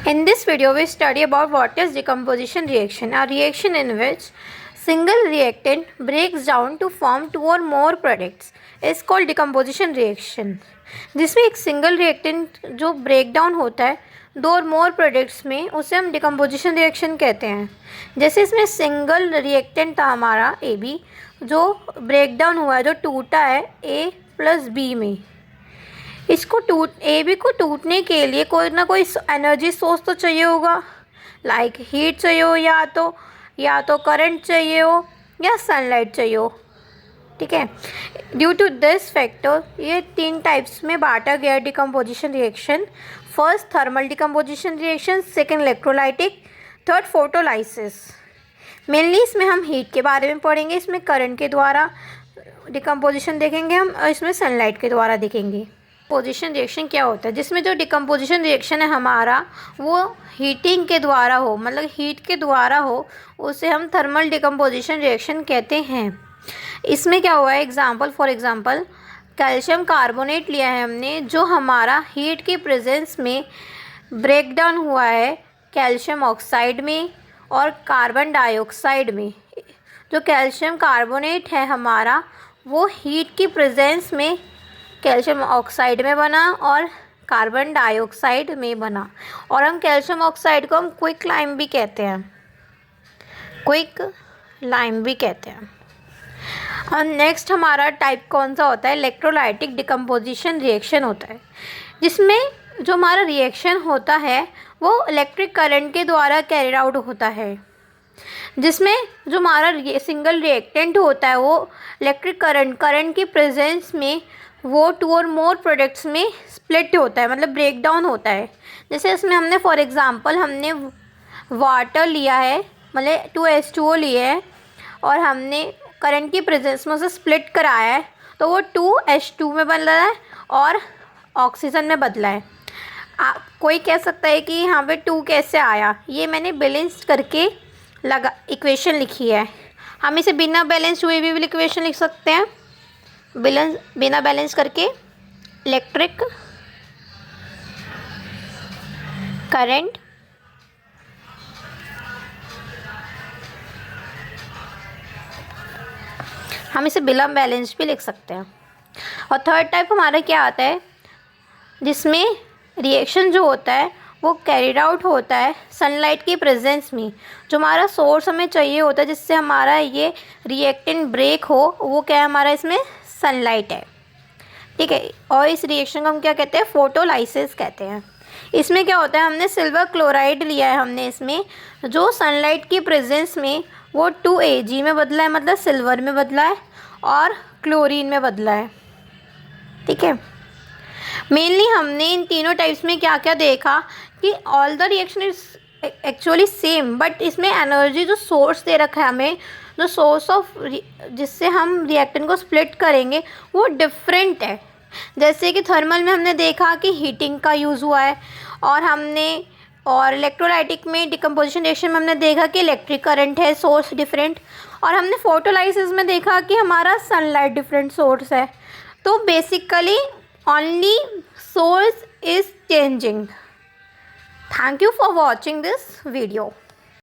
In this video, we study about what is decomposition reaction, a reaction in which single reactant breaks down to form two or more products is called decomposition reaction. जिसमें एक single reactant जो break down होता है दो और more products में, उसे हम डिकम्पोजिशन रिएक्शन कहते हैं. जैसे इसमें सिंगल रिएक्टेंट था हमारा ए बी, जो ब्रेक डाउन हुआ है, जो टूटा है ए प्लस बी में. इसको ए बी को टूटने के लिए कोई ना कोई एनर्जी सोर्स तो चाहिए होगा, लाइक हीट चाहिए हो, या तो करंट चाहिए हो, या सनलाइट चाहिए हो. ठीक है. ड्यू टू दिस फैक्टर ये तीन टाइप्स में बांटा गया decomposition reaction. First thermal decomposition reaction, second electrolytic, third photolysis. Mainly इसमें हम हीट के बारे में पढ़ेंगे, इसमें करंट के द्वारा डिकम्पोजिशन देखेंगे हम, और इसमें सनलाइट के द्वारा देखेंगे. डिकम्पोजिशन रिएक्शन क्या होता है, जिसमें जो डिकम्पोजिशन रिएक्शन है हमारा वो हीटिंग के द्वारा हो, मतलब हीट के द्वारा हो, उसे हम थर्मल डिकम्पोजिशन रिएक्शन कहते हैं. इसमें क्या हुआ है, फॉर एग्जांपल कैल्शियम कार्बोनेट लिया है हमने, जो हमारा हीट की प्रेजेंस में ब्रेक डाउन हुआ है कैल्शियम ऑक्साइड में और कार्बन डाइऑक्साइड में. जो कैल्शियम कार्बोनेट है हमारा वो हीट की प्रेजेंस में कैल्शियम ऑक्साइड में बना और कार्बन डाइऑक्साइड में बना, और हम कैल्शियम ऑक्साइड को हम क्विक लाइम भी कहते हैं. और नेक्स्ट हमारा टाइप कौन सा होता है, इलेक्ट्रोलाइटिक डिकम्पोजिशन रिएक्शन होता है, जिसमें जो हमारा रिएक्शन होता है वो इलेक्ट्रिक करंट के द्वारा कैरिड आउट होता है. जिसमें जो हमारा सिंगल रिएक्टेंट होता है वो इलेक्ट्रिक करंट की प्रेजेंस में वो टू और मोर प्रोडक्ट्स में स्प्लिट होता है, मतलब ब्रेक डाउन होता है. जैसे इसमें हमने फॉर एग्जांपल हमने वाटर लिया है, मतलब 2H2O लिए है, और हमने करंट की प्रेजेंस में उसे स्प्लिट कराया है, तो वो 2H2 में बदला है और ऑक्सीजन में बदला है. कोई कह सकता है कि यहाँ पे 2 कैसे आया, ये मैंने बैलेंस करके इक्वेशन लिखी है. हम इसे बिना बैलेंस हुए भी इक्वेशन लिख सकते हैं. बिना बैलेंस करके इलेक्ट्रिक करंट हम इसे बिना बैलेंस भी लिख सकते हैं. और थर्ड टाइप हमारा क्या आता है, जिसमें रिएक्शन जो होता है वो कैरिड आउट होता है सनलाइट की प्रेजेंस में. जो हमारा सोर्स हमें चाहिए होता है जिससे हमारा ये रिएक्टेंट ब्रेक हो, वो क्या है हमारा, इसमें सनलाइट है. ठीक है. और इस रिएक्शन को हम क्या कहते हैं, फोटोलाइसिस कहते हैं. इसमें क्या होता है, हमने सिल्वर क्लोराइड लिया है हमने इसमें, जो सनलाइट की प्रेजेंस में वो 2Ag में बदला है, मतलब सिल्वर में बदला है, और क्लोरीन में बदला है. ठीक है. मेनली हमने इन तीनों टाइप्स में क्या क्या देखा कि all the reaction is actually same, but इसमें एनर्जी जो सोर्स दे रखा है हमें, जो सोर्स ऑफ जिससे हम रिएक्टेंट को स्प्लिट करेंगे वो डिफरेंट है. जैसे कि थर्मल में हमने देखा कि हीटिंग का यूज़ हुआ है, और इलेक्ट्रोलाइटिक में डिकम्पोजिशन रिएक्शन में हमने देखा कि इलेक्ट्रिक करंट है, सोर्स डिफरेंट, और हमने फोटोलाइसिस में देखा कि हमारा सनलाइट डिफरेंट सोर्स है. तो basically only source is changing. Thank you for watching this video.